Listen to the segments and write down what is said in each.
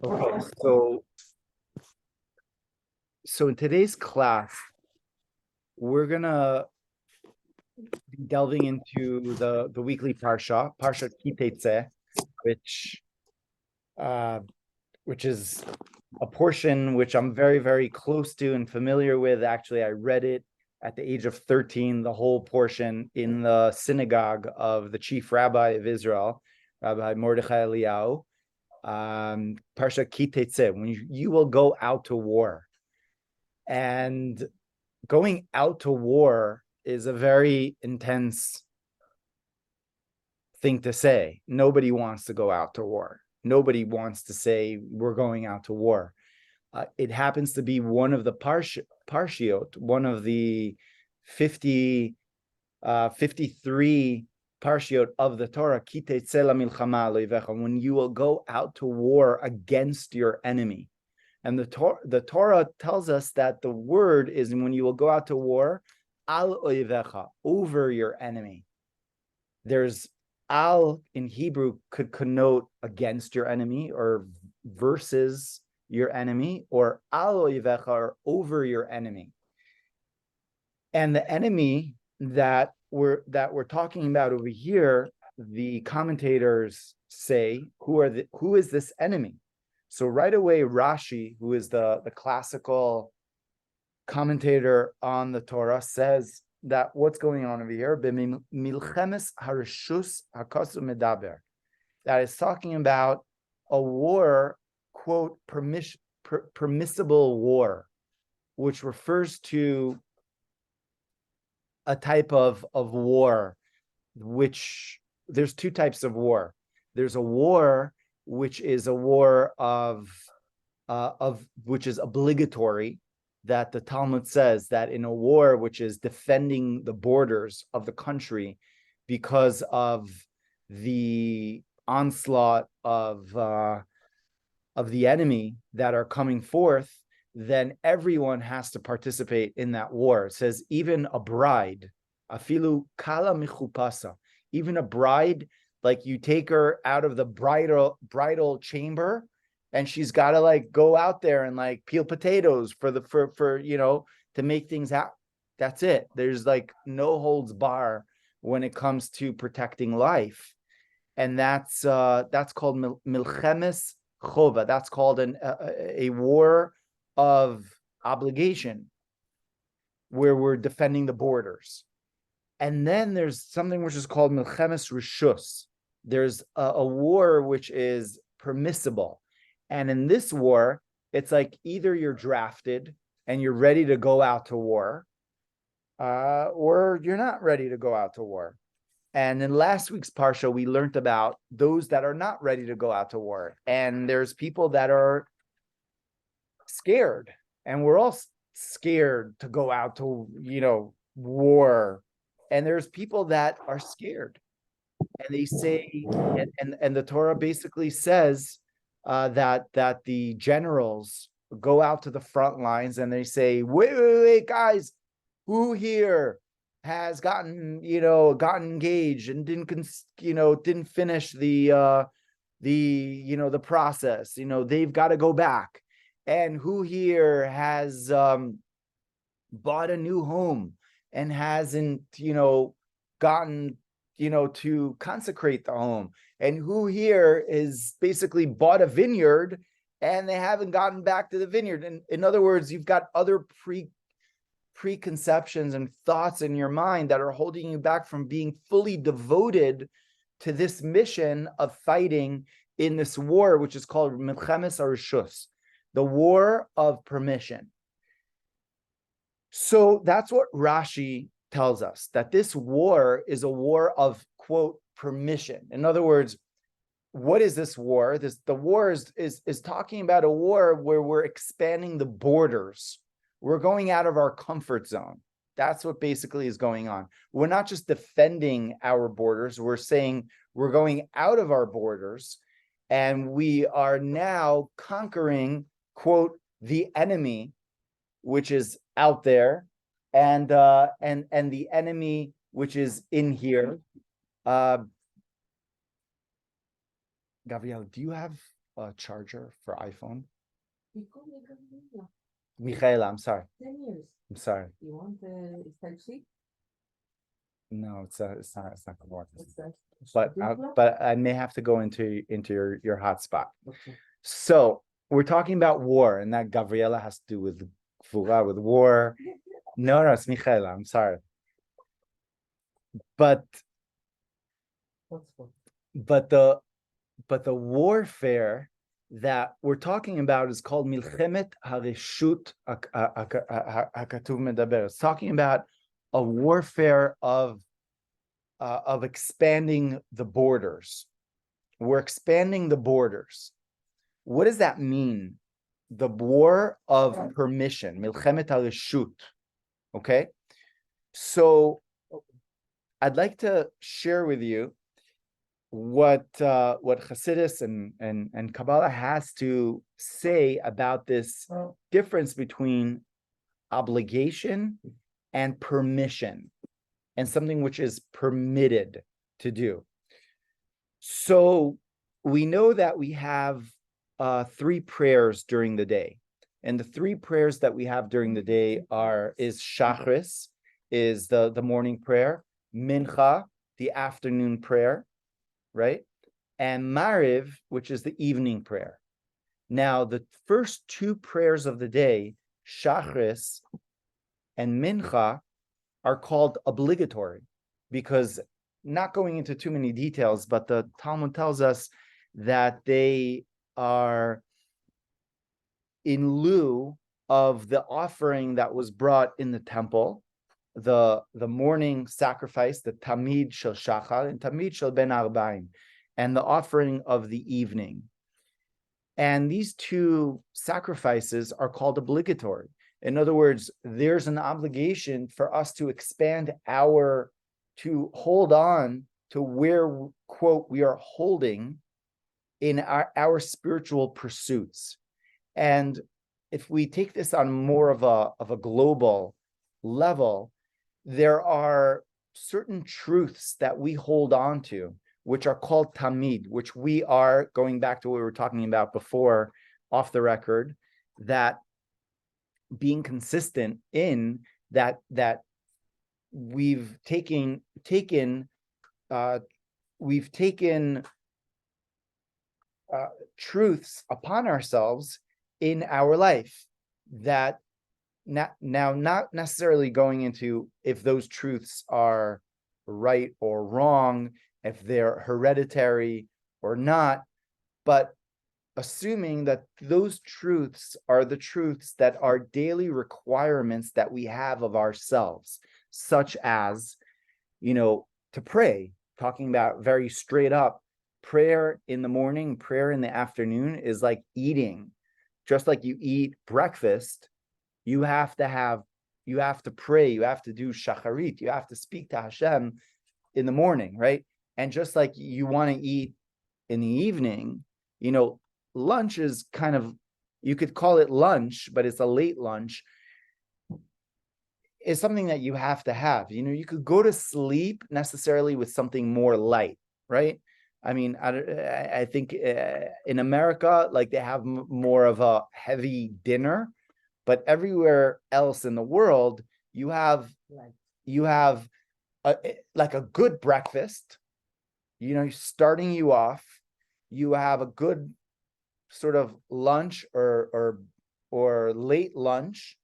Okay, so in today's class, we're gonna be delving into the weekly parsha Ki Teitzei, which uh, which is a portion which I'm very, very close to and familiar with. Actually, I read it at the age of 13, the whole portion in the synagogue of the chief rabbi of Israel, Rabbi Mordechai Eliyahu. Parsha Ki Teitzei, when you will go out to war. And going out to war is a very intense thing to say. Nobody wants to go out to war. Nobody wants to say we're going out to war. It happens to be one of the parshiot, one of the 53 parshiot of the Torah, Ki Teitzei lamilchama lo yivecha, when you will go out to war against your enemy. And the Torah tells us that the word is when you will go out to war, al oivecha, over your enemy. There's al in Hebrew could connote against your enemy or versus your enemy, or al oivecha, or over your enemy. And the enemy that we're talking about over here, the commentators say, who is this enemy? So right away, Rashi, who is the classical commentator on the Torah, says that what's going on over here, milchemes harshus hakasu medaber, that is talking about a war, quote, permissible war, which refers to a type of war, which there's two types of war. There's a war which is a war of which is obligatory, that the Talmud says that in a war which is defending the borders of the country because of the onslaught of the enemy that are coming forth, then everyone has to participate in that war. It says even a bride, afilu kala michupasa, even a bride, like you take her out of the bridal chamber, and she's got to like go out there and like peel potatoes for to make things happen. That's it. There's like no holds bar when it comes to protecting life, and that's called milchemes chova. That's called a war of obligation, where we're defending the borders. And then there's something which is called milchemes rishus. There's a war which is permissible. And in this war, it's like either you're drafted and you're ready to go out to war, or you're not ready to go out to war. And in last week's parsha, we learned about those that are not ready to go out to war. And there's people that are scared. And we're all scared to go out to, war. And there's people that are scared. And they say, and the Torah basically says that the generals go out to the front lines and they say, wait, guys, who here has gotten engaged and didn't finish the process? They've got to go back. And who here has bought a new home and hasn't gotten to consecrate the home? And who here is basically bought a vineyard and they haven't gotten back to the vineyard? And in other words, you've got other preconceptions and thoughts in your mind that are holding you back from being fully devoted to this mission of fighting in this war, which is called milchemes harishus, the war of permission. So that's what Rashi tells us, that this war is a war of, quote, permission. In other words, what is this war? The war is talking about a war where we're expanding the borders. We're going out of our comfort zone. That's what basically is going on. We're not just defending our borders. We're saying we're going out of our borders, and we are now conquering, quote, the enemy, which is out there, and the enemy which is in here. Gabriel, do you have a charger for iPhone? You call me Gabriela. Michaela, I'm sorry. 10 years. I'm sorry. You want Type-C? No, it's not gonna work. What's that? But I may have to go into your hotspot. Okay. So we're talking about war, and that Gabriela has to do with war. No, it's Michaela. I'm sorry. But the warfare that we're talking about is called Milchemet Hareshut Hakatuv Medaber. It's talking about a warfare of expanding the borders. We're expanding the borders. What does that mean? The war of permission, Milchemet Hareshut. Okay, so I'd like to share with you what Chassidus and Kabbalah has to say about this difference between obligation and permission, and something which is permitted to do. So we know that we have 3 prayers during the day, and the 3 prayers that we have during the day is Shachris, is the morning prayer, Mincha, the afternoon prayer, right? And Mariv, which is the evening prayer. Now, the first 2 prayers of the day, Shachris and Mincha, are called obligatory, because, not going into too many details, but the Talmud tells us that they are in lieu of the offering that was brought in the temple, the morning sacrifice, the Tamid Shel Shachar and Tamid Shel Ben Arbaim, and the offering of the evening. And these 2 sacrifices are called obligatory. In other words, there's an obligation for us to expand to hold on to where, quote, we are holding in our spiritual pursuits. And if we take this on more of a global level, there are certain truths that we hold on to, which are called tamid, which we are, going back to what we were talking about before off the record, that being consistent in that we've taken truths upon ourselves in our life, that not necessarily going into if those truths are right or wrong, if they're hereditary or not, but assuming that those truths are the truths that are daily requirements that we have of ourselves, such as, to pray, talking about very straight up, prayer in the morning, prayer in the afternoon is like eating. Just like you eat breakfast, you have to pray, you have to do shacharit, you have to speak to Hashem in the morning, right? And just like you want to eat in the evening, lunch is kind of, you could call it lunch, but it's a late lunch, is something that you have to have. You could go to sleep necessarily with something more light, right? I mean, I think in America, like, they have more of a heavy dinner, but everywhere else in the world, you have like a good breakfast, starting you off. You have a good sort of lunch or late lunch,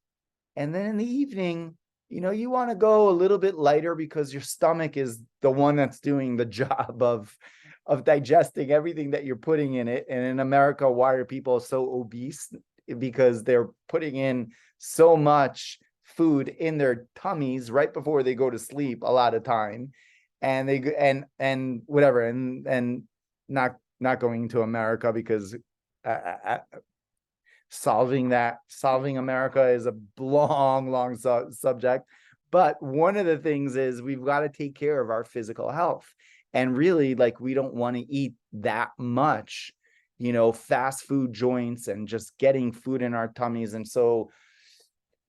and then in the evening, you want to go a little bit lighter, because your stomach is the one that's doing the job of digesting everything that you're putting in it. And in America, why are people so obese? Because they're putting in so much food in their tummies right before they go to sleep a lot of time, and they and whatever, and not going to America, because solving America is a long subject. But one of the things is we've got to take care of our physical health, and really, like, we don't want to eat that much, fast food joints and just getting food in our tummies. And so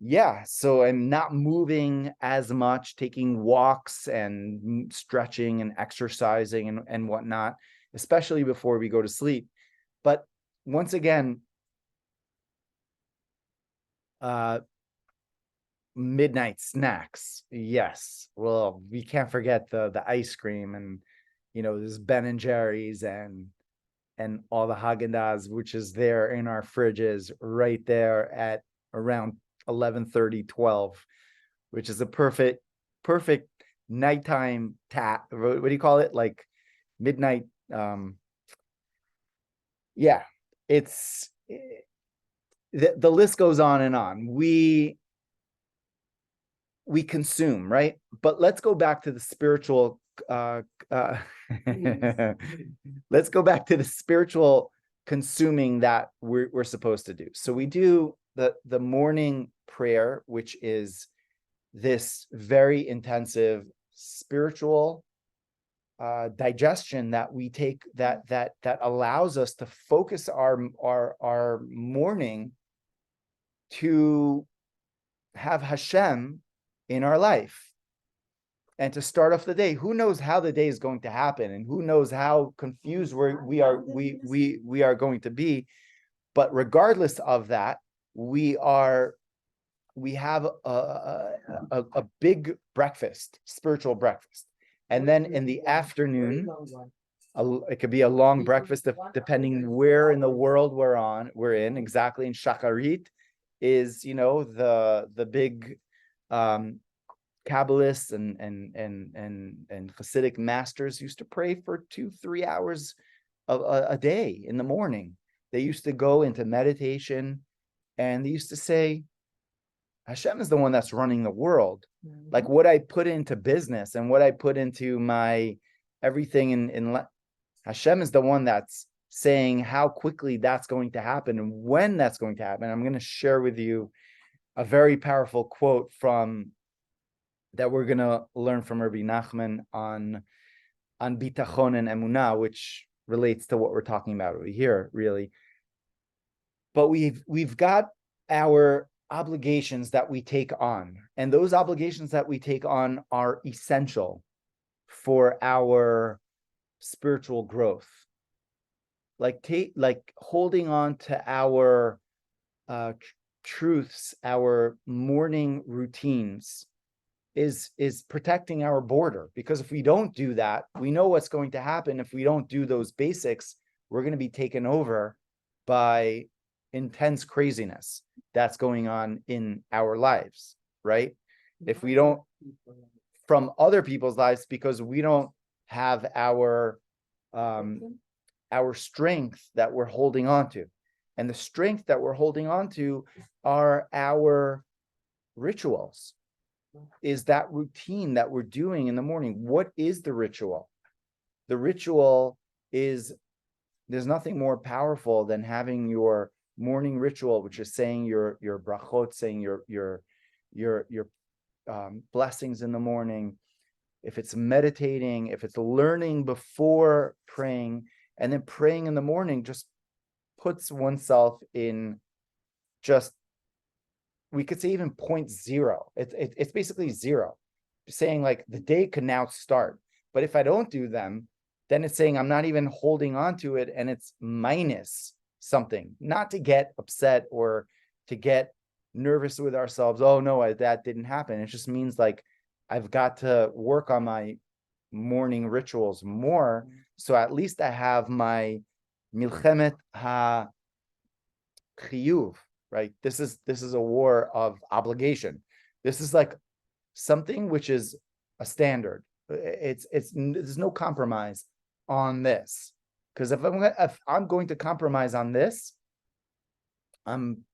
I'm not moving as much, taking walks and stretching and exercising and whatnot, especially before we go to sleep. But once again, midnight snacks. Yes. Well, we can't forget the ice cream and, there's Ben and Jerry's and all the Haagen-Dazs, which is there in our fridges right there at around 11:30, 12, which is a perfect nighttime what do you call it? Like midnight. Yeah, it's the list goes on and on. We consume, right? But let's go back to the spiritual let's go back to the spiritual consuming that we're supposed to do. So we do the morning prayer, which is this very intensive spiritual digestion that we take that allows us to focus our morning to have Hashem in our life and to start off the day. Who knows how the day is going to happen, and who knows how confused we are going to be. But regardless of that, we have a big breakfast, spiritual breakfast, and then in the afternoon, it could be a long breakfast depending where in the world we're in exactly. In Shacharit is the big Kabbalists and Hasidic masters used to pray for 2-3 hours a day in the morning. They used to go into meditation, and they used to say, Hashem is the one that's running the world. Mm-hmm. Like what I put into business and what I put into my everything in Hashem is the one that's saying how quickly that's going to happen and when that's going to happen. I'm going to share with you a very powerful quote that we're going to learn from Rabbi Nachman on bitachon and emunah, which relates to what we're talking about over here, really. But we've got our obligations that we take on, and those obligations that we take on are essential for our spiritual growth. Like holding on to our truths, our morning routines is protecting our border, because if we don't do that, we know what's going to happen. If we don't do those basics, we're going to be taken over by intense craziness that's going on in our lives, right? If we don't, from other people's lives, because we don't have our strength that we're holding on to. And the strength that we're holding on to are our rituals, is that routine that we're doing in the morning. What is the ritual? The ritual is, there's nothing more powerful than having your morning ritual, which is saying your brachot, saying your blessings in the morning. If it's meditating, if it's learning before praying, and then praying in the morning, just puts oneself in just, we could say even 0.0. It's basically zero, saying like the day could now start. But if I don't do them, then it's saying I'm not even holding on to it, and it's minus something. Not to get upset or to get nervous with ourselves. Oh no, that didn't happen. It just means like I've got to work on my morning rituals more, so at least I have my milchemet ha chiyuv, right? This is a war of obligation. This is like something which is a standard. It's there's no compromise on this, because if I'm going to compromise on this, I'm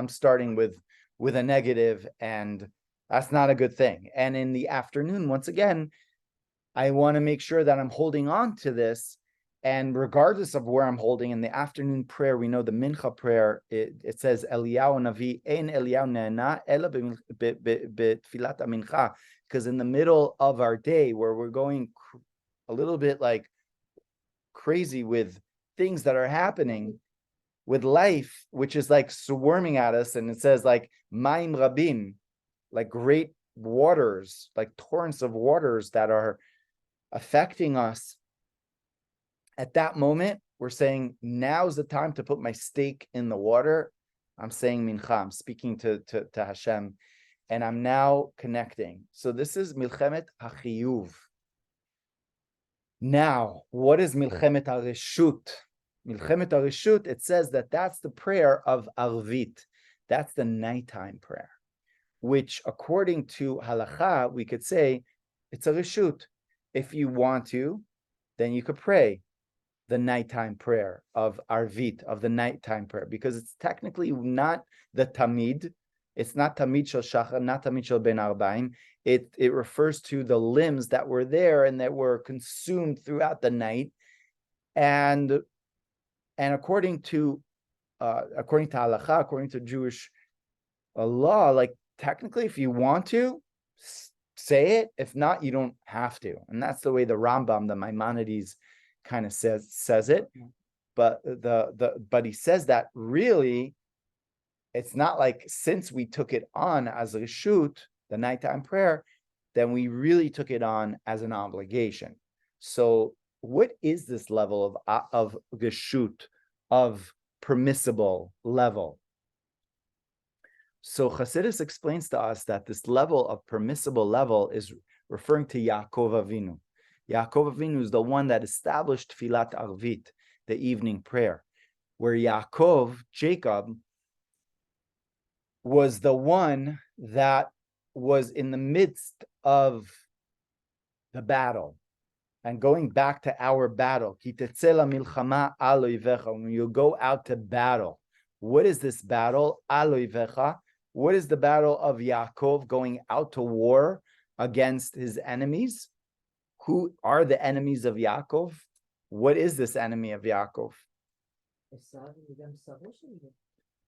starting with a negative, and that's not a good thing. And in the afternoon, once again, I want to make sure that I'm holding on to this. And regardless of where I'm holding, in the afternoon prayer, we know the mincha prayer, it says, Eliyahu Navi, ein Eliyahu ne'ena, ela b'tfilat mincha, because in the middle of our day, where we're going a little bit like crazy with things that are happening with life, which is like swarming at us, and it says like, Maim Rabim, like great waters, like torrents of waters that are affecting us. At that moment, we're saying now's the time to put my stake in the water. I'm saying mincha, I'm speaking to Hashem, and I'm now connecting. So this is milchemet hachiyuv. Now, what is milchemet hareshut? Milchemet hareshut, it says that that's the prayer of arvit. That's the nighttime prayer, which according to halacha, we could say it's a reshut. If you want to, then you could pray the nighttime prayer of arvit, of the nighttime prayer, because it's technically not the tamid. It's not tamid shel shachar, not tamid shel ben arbaim. It refers to the limbs that were there and that were consumed throughout the night. And according to halacha, according to Jewish law, like technically, if you want to, say it. If not, you don't have to. And that's the way the Rambam, the Maimonides, kind of says it. But but he says that really, it's not like since we took it on as a reshut, the nighttime prayer, then we really took it on as an obligation. So what is this level of reshut, of permissible level? So Chassidus explains to us that this level of permissible level is referring to Yaakov Avinu. Yaakov Avinu is the one that established Tfilat Arvit, the evening prayer, where Yaakov, Jacob, was the one that was in the midst of the battle. And going back to our battle, Ki Teitzei milchama al oivecha, when you go out to battle, what is this battle? Al oivecha. What is the battle of Yaakov going out to war against his enemies? Who are the enemies of Yaakov? What is this enemy of Yaakov?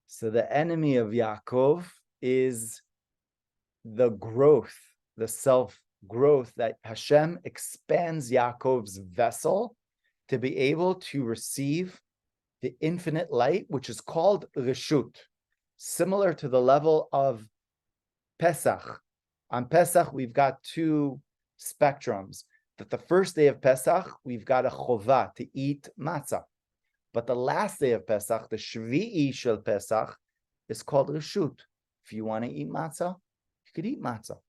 So the enemy of Yaakov is the growth, the self-growth, that Hashem expands Yaakov's vessel to be able to receive the infinite light, which is called Reshut, similar to the level of Pesach. On Pesach, we've got two spectrums. That the first day of Pesach, we've got a chovah to eat matzah. But the last day of Pesach, the Shvi'i shel Pesach, is called Reshut. If you want to eat matzah, you could eat matzah.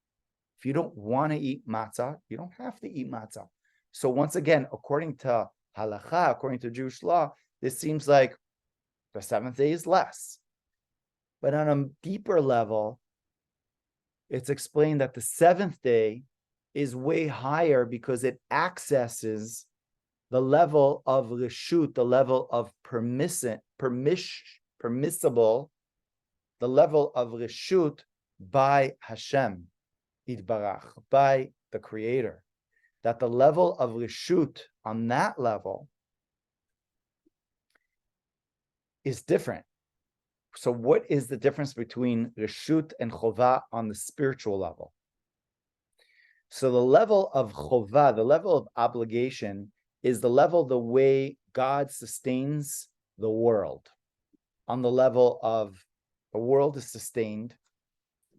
If you don't want to eat matzah, you don't have to eat matzah. So once again, according to halacha, according to Jewish law, this seems like the seventh day is less. But on a deeper level, it's explained that the seventh day is way higher because it accesses the level of reshut, the level of permissible, the level of reshut by Hashem, Yitbarach, by the Creator. That the level of reshut on that level is different. So what is the difference between reshut and chovah on the spiritual level? So the level of chovah, the level of obligation, is the level the way God sustains the world. On the level of the world is sustained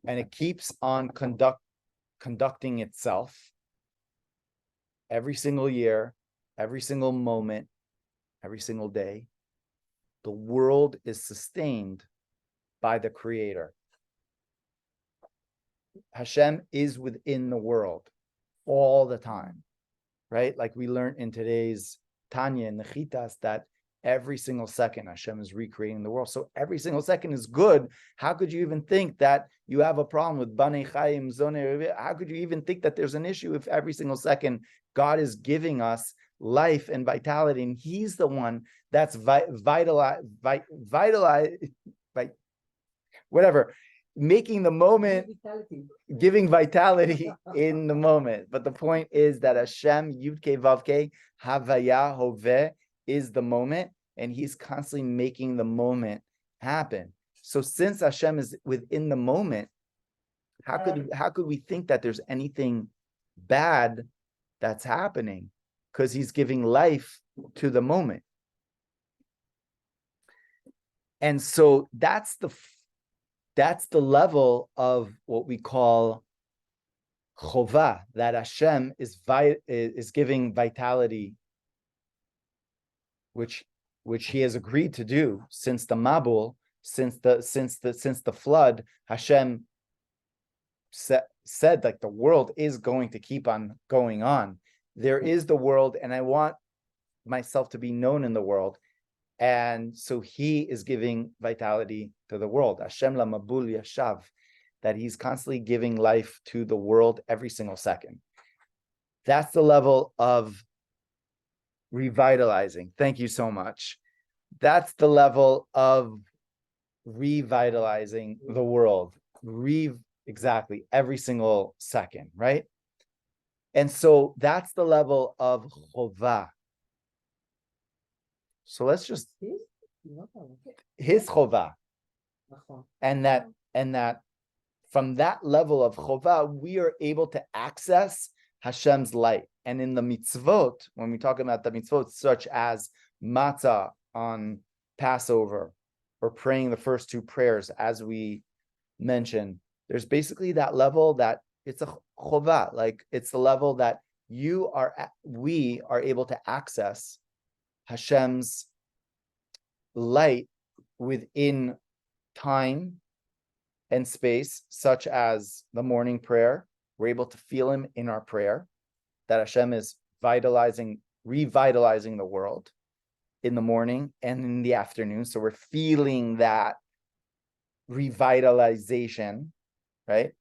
and it keeps on conducting itself every single year, every single moment, every single day. The world is sustained by the Creator. Hashem is within the world all the time, right? Like we learned in today's Tanya and the Chitas that every single second Hashem is recreating the world. So every single second is good. How could you even think that you have a problem with Banei Chaim, Zonei? How could you even think that there's an issue if every single second God is giving us life and vitality, and He's the one that's making the moment, giving vitality in the moment. But the point is that Hashem, Yud Kei Vav Kei, Havaya Hoveh, is the moment, and He's constantly making the moment happen. So since Hashem is within the moment, how could we think that there's anything bad that's happening? Because He's giving life to the moment. And so that's the level of what we call chovah, that Hashem is giving vitality, which which he has agreed to do since the Mabul, since the flood. Hashem said like the world is going to keep on going on. There is the world, and I want myself to be known in the world. And so he is giving vitality to the world. Hashem la mabul yashav, that he's constantly giving life to the world every single second. That's the level of revitalizing. Thank you so much. That's the level of revitalizing the world. Exactly, every single second, right? And so that's the level of chovah. So let's just his chovah, and that from that level of chovah, we are able to access Hashem's light. And in the mitzvot, when we talk about the mitzvot, such as matzah on Passover, or praying the first two prayers, as we mentioned, there's basically that level that it's a chovah, like it's the level that we are able to access Hashem's light within time and space, such as the morning prayer. We're able to feel him in our prayer, that Hashem is revitalizing the world in the morning and in the afternoon. So we're feeling that revitalization, right?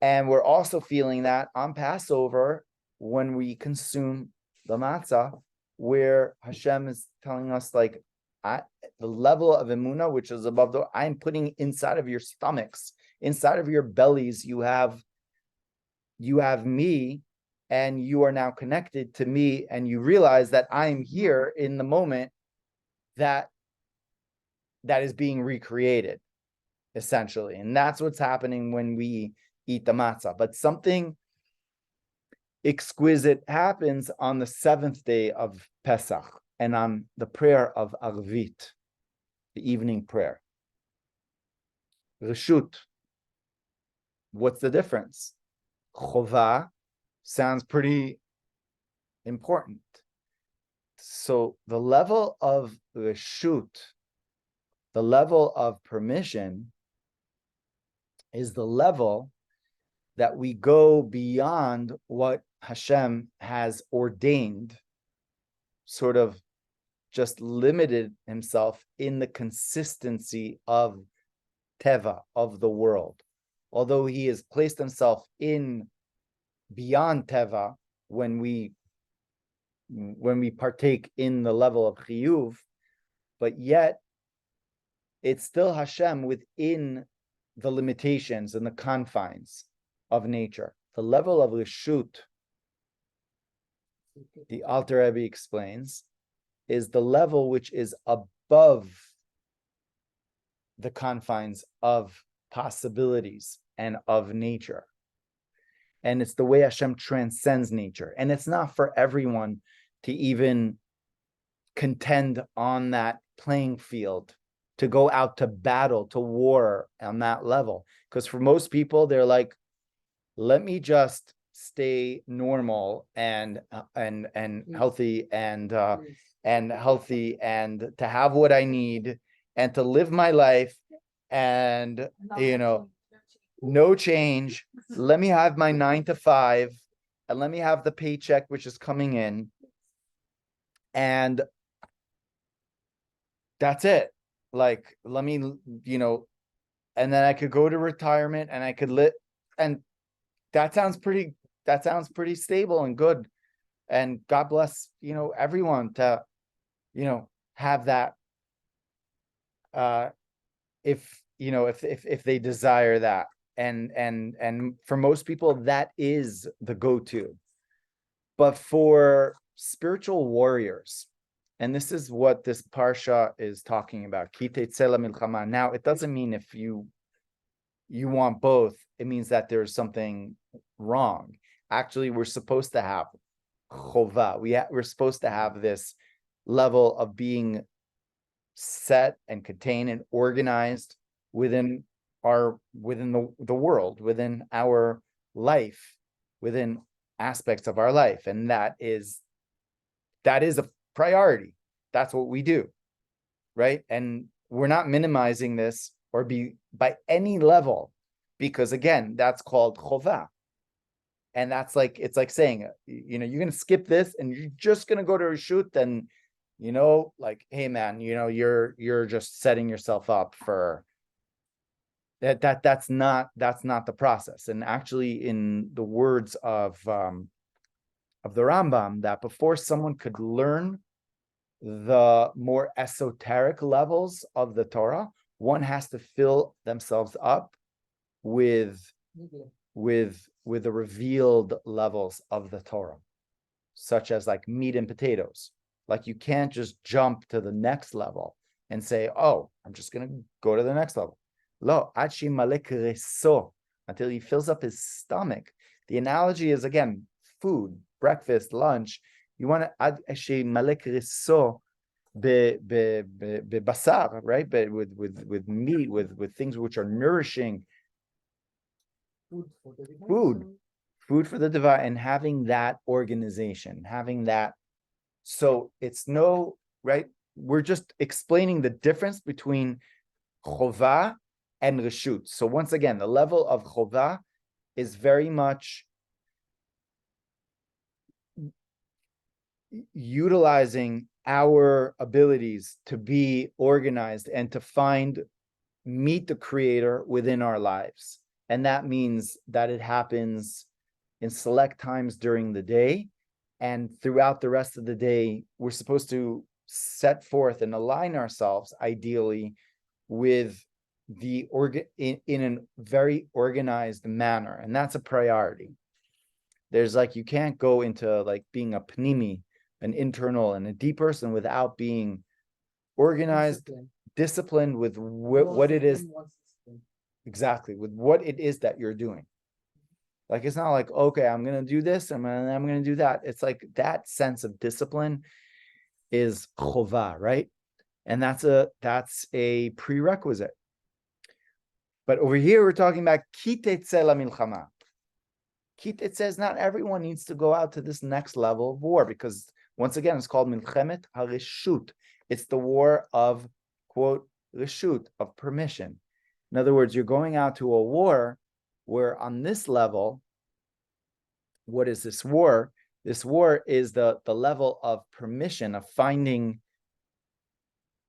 And we're also feeling that on Passover when we consume the matzah, where Hashem is telling us, like, the level of emunah, which is above I'm putting inside of your stomachs, inside of your bellies, you have me, and you are now connected to me, and you realize that I'm here in the moment that is being recreated, essentially. And that's what's happening when we eat the matzah. But something exquisite happens on the 7th day of Pesach and on the prayer of Arvit, the evening prayer. Reshut. What's the difference? Chovah sounds pretty important. So the level of Reshut, the level of permission, is the level that we go beyond what Hashem has ordained, sort of just limited himself in the consistency of Teva, of the world. Although he has placed himself in beyond Teva when we partake in the level of Chiyuv, but yet it's still Hashem within the limitations and the confines of nature. The level of Reshut, the Alter Rebbe explains, is the level which is above the confines of possibilities and of nature. And it's the way Hashem transcends nature. And it's not for everyone to even contend on that playing field, to go out to battle, to war on that level. Because for most people, they're like, let me just stay normal and healthy and healthy, and to have what I need and to live my life, and no change. Let me have my 9 to 5, and let me have the paycheck which is coming in, and that's it. Like, let me, and then I could go to retirement and I could live, and that sounds pretty stable and good. And God bless, everyone to, have that, if they desire that. And for most people, that is the go-to. But for spiritual warriors, and this is what this parsha is talking about, Ki Teitzei milchama. Now, it doesn't mean if you want both, it means that there's something wrong. Actually, we're supposed to have chovah. We're supposed to have this level of being set and contained and organized within the world, within our life, within aspects of our life. And that is a priority. that's what we do, right? And we're not minimizing this or be by any level, because again, that's called chovah. And that's like, it's like saying, you're going to skip this and you're just going to go to Rishut, then, like, hey man, you're just setting yourself up for that's not the process. And actually, in the words of the Rambam, that before someone could learn the more esoteric levels of the Torah, one has to fill themselves up with the revealed levels of the Torah, such as like meat and potatoes. Like you can't just jump to the next level and say, oh, I'm just going to go to the next level. Lo, achi malek reso, until he fills up his stomach. The analogy is, again, food, breakfast, lunch. You want to achi malek reso be basar, right? But with meat, with things which are nourishing. Food for the divine, and having that organization, having that. So it's right? We're just explaining the difference between chovah and reshut. So once again, the level of chovah is very much utilizing our abilities to be organized and to meet the Creator within our lives. And that means that it happens in select times during the day, and throughout the rest of the day, we're supposed to set forth and align ourselves ideally with in a very organized manner. And that's a priority. There's you can't go into being a pnimi, an internal and a deep person, without being organized, disciplined with what it is. Exactly, with what it is that you're doing. It's not like, okay, I'm going to do this, and I'm going to do that. It's like that sense of discipline is chovah, right? And that's a prerequisite. But over here, we're talking about Ki Teitzei milchama. Ki Teitzei says not everyone needs to go out to this next level of war, because once again, it's called milchemet hareshut. It's the war of, quote, reshut, of permission. In other words, you're going out to a war where on this level, what is this war? This war is the level of permission, of finding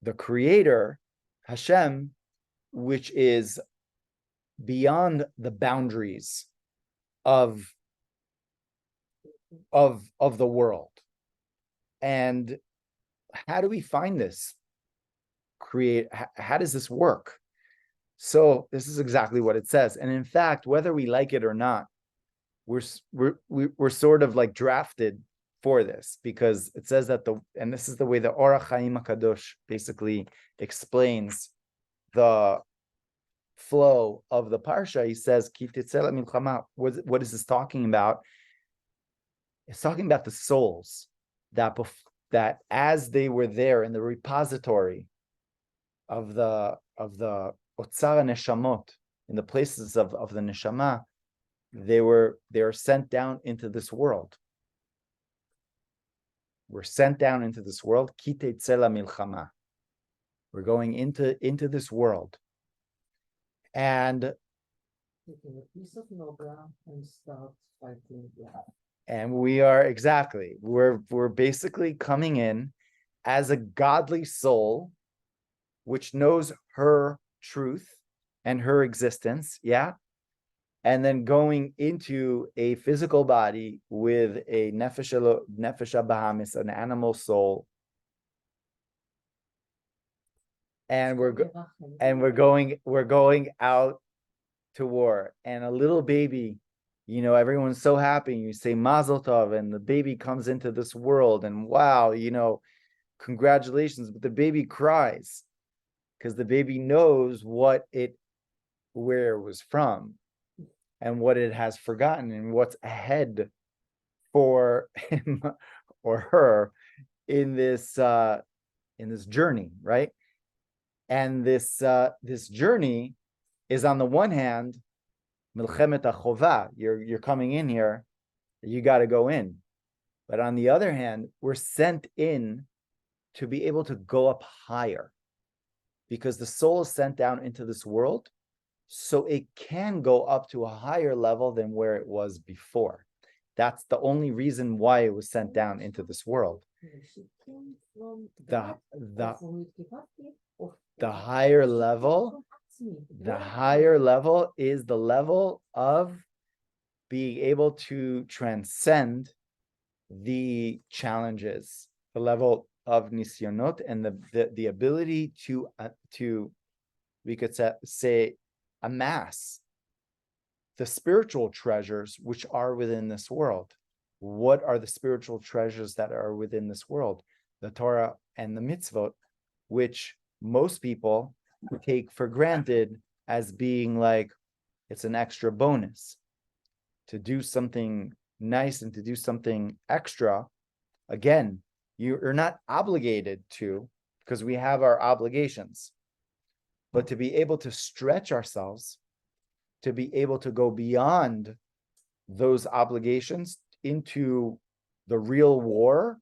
the Creator, Hashem, which is beyond the boundaries of the world. And how do we find this? How does this work? So this is exactly what it says. And in fact, whether we like it or not, we're sort of drafted for this, because it says that and this is the way the Orach Chaim HaKadosh basically explains the flow of the parsha. He says, Ki Teitzei milchama. What is this talking about? It's talking about the souls that as they were there in the repository of the Otzar Neshamot, in the places of the Neshama, they are sent down into this world. We're sent down into this world. Ki Teitzei milchama. We're going into this world. And taking a piece of Nobra and start fighting. And we're basically coming in as a godly soul, which knows her truth and her existence, and then going into a physical body with a nefesh bahamis, an animal soul, and we're going out to war. And a little baby, everyone's so happy. You say Mazel Tov, and the baby comes into this world, and wow, congratulations. But the baby cries because the baby knows where it was from, and what it has forgotten, and what's ahead for him or her in this journey, right? And this journey is, on the one hand, milchemet hachovah. You're coming in here, you got to go in. But on the other hand, we're sent in to be able to go up higher, because the soul is sent down into this world so it can go up to a higher level than where it was before. That's the only reason why it was sent down into this world. The higher level is the level of being able to transcend the challenges, the level of nisyonot, and the ability to we could say amass the spiritual treasures which are within this world. What are the spiritual treasures that are within this world? The Torah and the mitzvot, which most people take for granted as being like it's an extra bonus. To do something nice and to do something extra, again, you're not obligated to, because we have our obligations, but to be able to stretch ourselves, to be able to go beyond those obligations into the real war,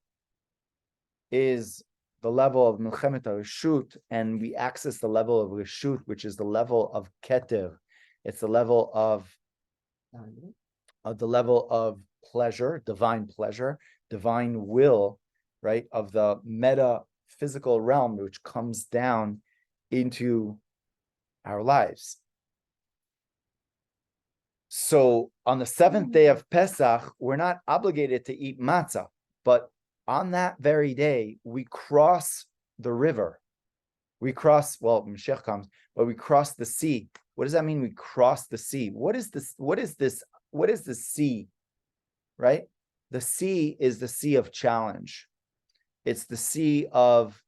is the level of milchemet reshut, and we access the level of reshut, which is the level of keter. It's the level of pleasure, divine will, right, of the metaphysical realm, which comes down into our lives. So on the seventh day of Pesach, we're not obligated to eat matzah, but on that very day, we cross the river. We cross, Mashiach comes, but we cross the sea. What does that mean? We cross the sea. What is this? What is the sea? Right? The sea is the sea of challenge. It's the sea of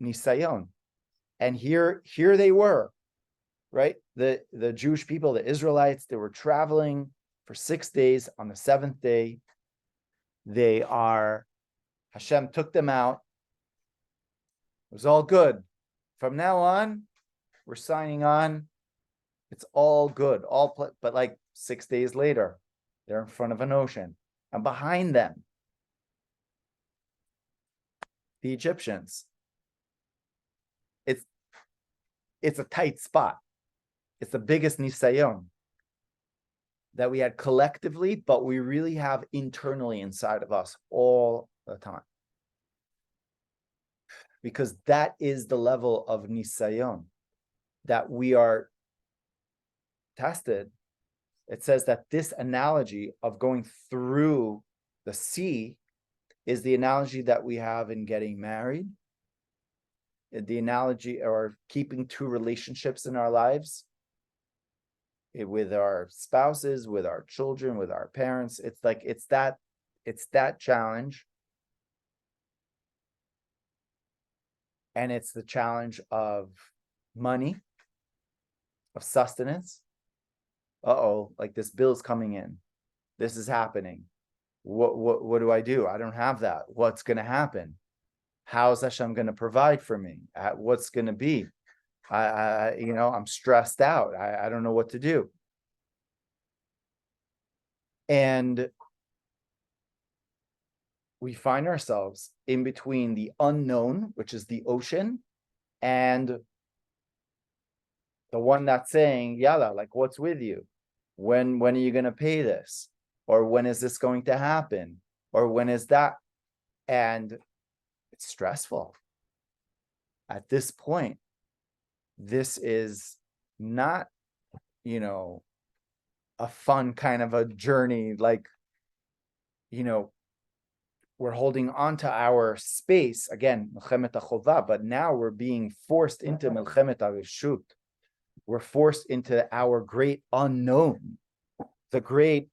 nisayon. And here they were, right? The Jewish people, the Israelites, they were traveling for 6 days. On the seventh day, Hashem took them out. It was all good. From now on, we're signing on. It's all good. But like 6 days later, they're in front of an ocean. And behind them, the Egyptians. It's a tight spot. It's the biggest nisayon that we had collectively, but we really have internally inside of us all the time. Because that is the level of nisayon that we are tested. It says that this analogy of going through the sea is the analogy that we have in getting married, the analogy or keeping two relationships in our lives, with our spouses, with our children, with our parents. It's that challenge. And it's the challenge of money, of sustenance. Like this bill's coming in. This is happening. What do I do? I don't have that. What's going to happen? How's Hashem going to provide for me? What's going to be? I'm stressed out. I don't know what to do. And we find ourselves in between the unknown, which is the ocean, and the one that's saying, Yalla, like, what's with you? When are you going to pay this? Or when is this going to happen? Or when is that? And it's stressful. At this point, this is not, a fun kind of a journey. Like, we're holding on to our space. Again, Milchemet HaChova, but now we're being forced into Milchemet HaReshut. We're forced into our great unknown. The great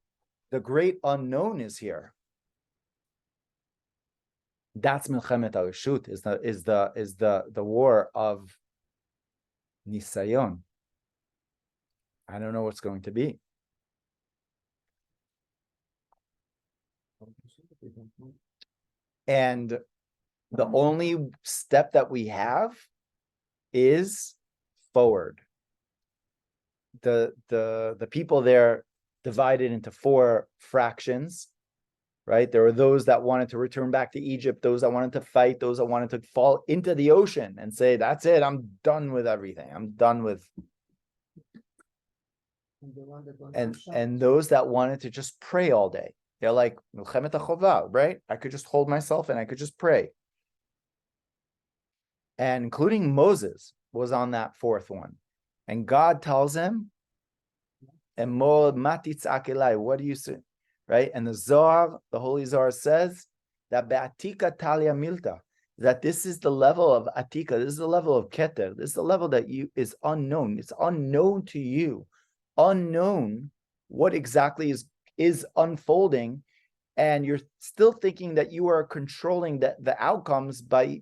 unknown is here. That's Milchemet HaReshut, is the war of Nisayon. I don't know what's going to be. And the only step that we have is forward. The people there divided into 4 fractions. right? There were those that wanted to return back to Egypt, those that wanted to fight, those that wanted to fall into the ocean and say, that's it, I'm done with everything. I'm done with. And those that wanted to just pray all day. They're like, Milchemet HaChovah, right? I could just hold myself and I could just pray. And including Moses was on that fourth one. And God tells him, what do you say? Right? And the Zohar, the Holy Zohar says that Be'atika Talia Milta, that this is the level of Atika, this is the level of Keter, this is the level that is unknown. It's unknown to you. Unknown what exactly is unfolding, and you're still thinking that you are controlling the outcomes by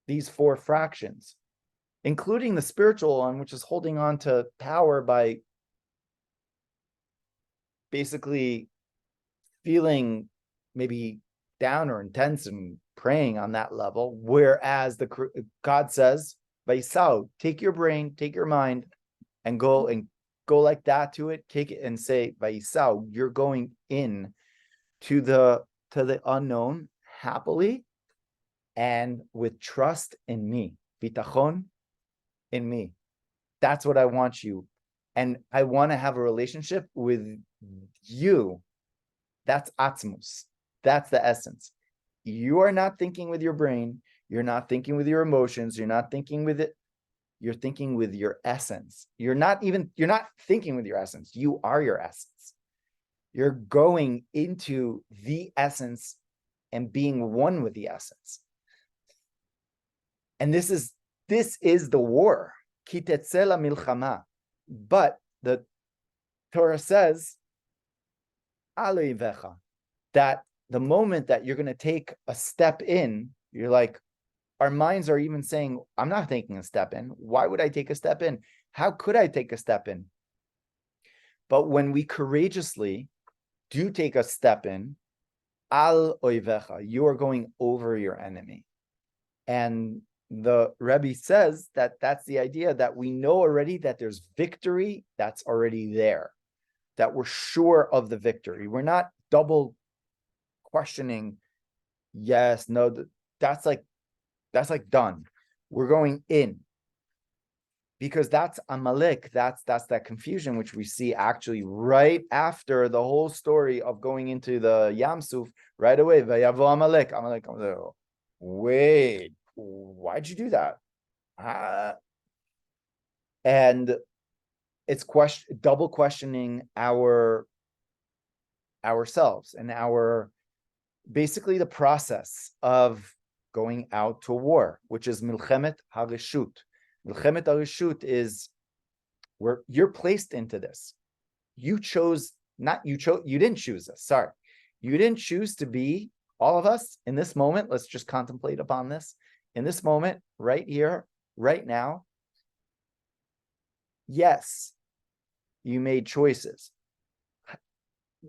these four fractions, including the spiritual one, which is holding on to power by basically feeling maybe down or intense and praying on that level, whereas God says, Vaisau, take your brain, take your mind, and go like that to it, take it and say, Vaisau, you're going in to the unknown happily and with trust in me, bitachon in me. That's what I want you. And I want to have a relationship with you. That's atzmus. That's the essence. You are not thinking with your brain. You're not thinking with your emotions. You're not thinking with it. You're thinking with your essence. You're not thinking with your essence. You are your essence. You're going into the essence and being one with the essence. And this is the war. Ki Teitzei milchama. But the Torah says, that the moment that you're going to take a step in, you're like, our minds are even saying, I'm not taking a step in. Why would I take a step in? How could I take a step in? But when we courageously do take a step in, al oivecha, you are going over your enemy. And the Rebbe says that that's the idea, that we know already that there's victory that's already there, that we're sure of the victory. We're not double questioning, yes, no, that's like done. We're going in. Because that's Amalek, that's that confusion, which we see actually right after the whole story of going into the Yam Suf, right away, Vayavo Amalek. Amalek comes out, wait, why'd you do that? And it's double questioning ourselves and basically the process of going out to war, which is Milchemet HaReshut. Milchemet HaReshut is where you're placed into this. You didn't choose this. Sorry. You didn't choose to be, all of us in this moment. Let's just contemplate upon this. In this moment, right here, right now. Yes, you made choices.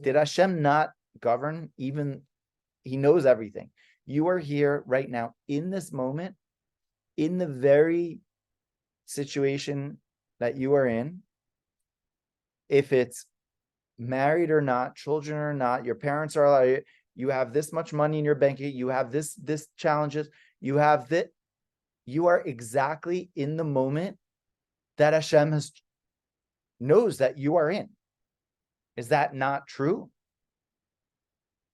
Did Hashem not govern? Even He knows everything. You are here right now in this moment, in the very situation that you are in. If it's married or not, children or not, your parents are alive, you have this much money in your bank, you have this challenges, you have that, you are exactly in the moment that Hashem knows that you are in. Is that not true?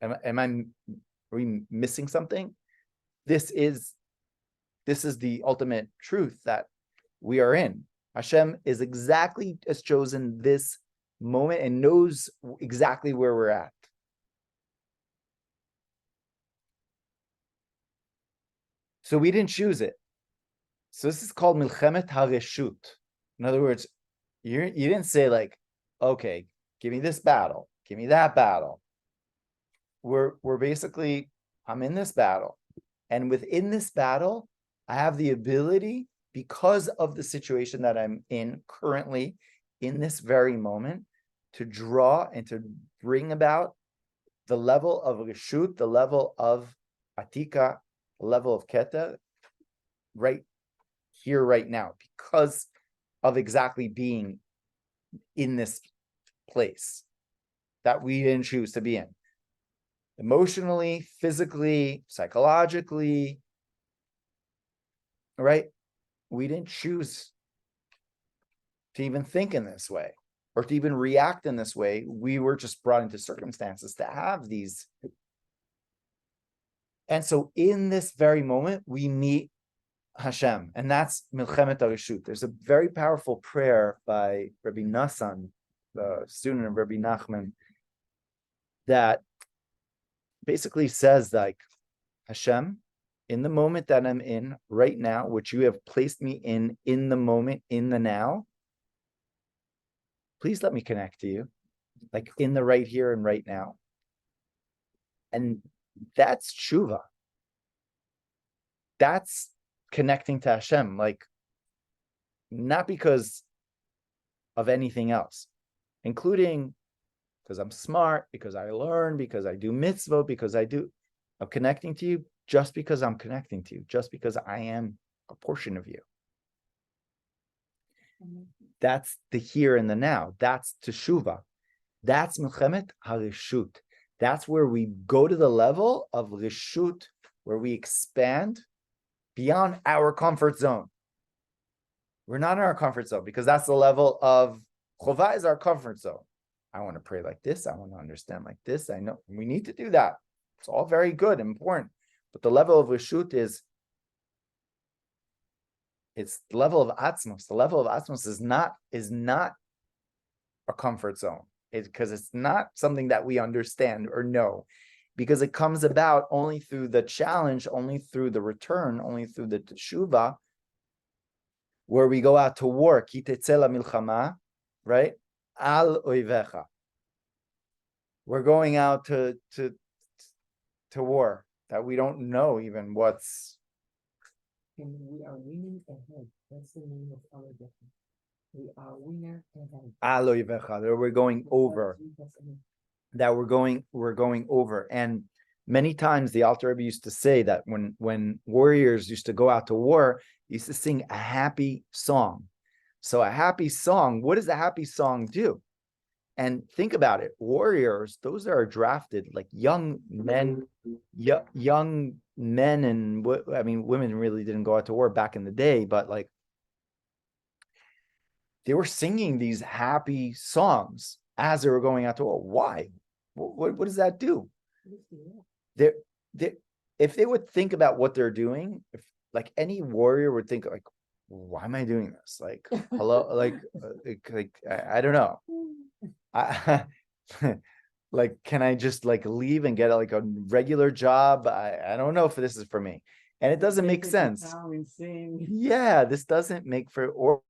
Are we missing something? This is the ultimate truth that we are in. Hashem has chosen this moment and knows exactly where we're at. So we didn't choose it. So this is called Milchemet HaReshut. In other words, you didn't say like, okay, give me this battle, give me that battle. We're basically, I'm in this battle. And within this battle, I have the ability, because of the situation that I'm in currently, in this very moment, to draw and to bring about the level of Reshut, the level of Atika, the level of Keta, right here, right now, because of exactly being in this place that we didn't choose to be in. emotionally, physically, psychologically, right? We didn't choose to even think in this way or to even react in this way. We were just brought into circumstances to have these. And so in this very moment, we meet Hashem, and that's Milchemet HaReshut. There's a very powerful prayer by Rabbi Nassan, the student of Rabbi Nachman, that basically says, like, Hashem, in the moment that I'm in right now, which you have placed me in the moment, in the now, please let me connect to you, like in the right here and right now. And that's tshuva. That's connecting to Hashem, like, not because of anything else, including because I'm smart, because I learn, because I do mitzvot, because I'm connecting to you just because I'm connecting to you, just because I am a portion of you. That's the here and the now. That's teshuvah. That's Milchemet HaReshut. That's where we go to the level of Reshut, where we expand beyond our comfort zone. We're not in our comfort zone because that's the level of Chovah is our comfort zone. I want to pray like this. I want to understand like this. I know we need to do that. It's all very good and important. But the level of Reshut it's the level of Atzmos. The level of Atzmos is not a comfort zone. Because it's not something that we understand or know. Because it comes about only through the challenge, only through the return, only through the teshuvah, where we go out to war. Ki Teitzei milchama, right? Al oivecha. We're going out to war that we don't know even what's. And we are winning ahead. That's the name of our definition. We are winner ahead. Al oivecha. That we're going over. That we're going over. And many times the Alter Rebbe used to say that when warriors used to go out to war, he used to sing a happy song. So a happy song, what does a happy song do? And think about it, warriors, those that are drafted, like young men, and I mean, women really didn't go out to war back in the day, but like they were singing these happy songs as they were going out to war. Why? What does that do? If they would think about what they're doing, if like any warrior would think like, why am I doing this? Like, hello, like I don't know. Like, can I just like leave and get like a regular job? I don't know if this is for me. And it doesn't make sense. Yeah, this doesn't make for, or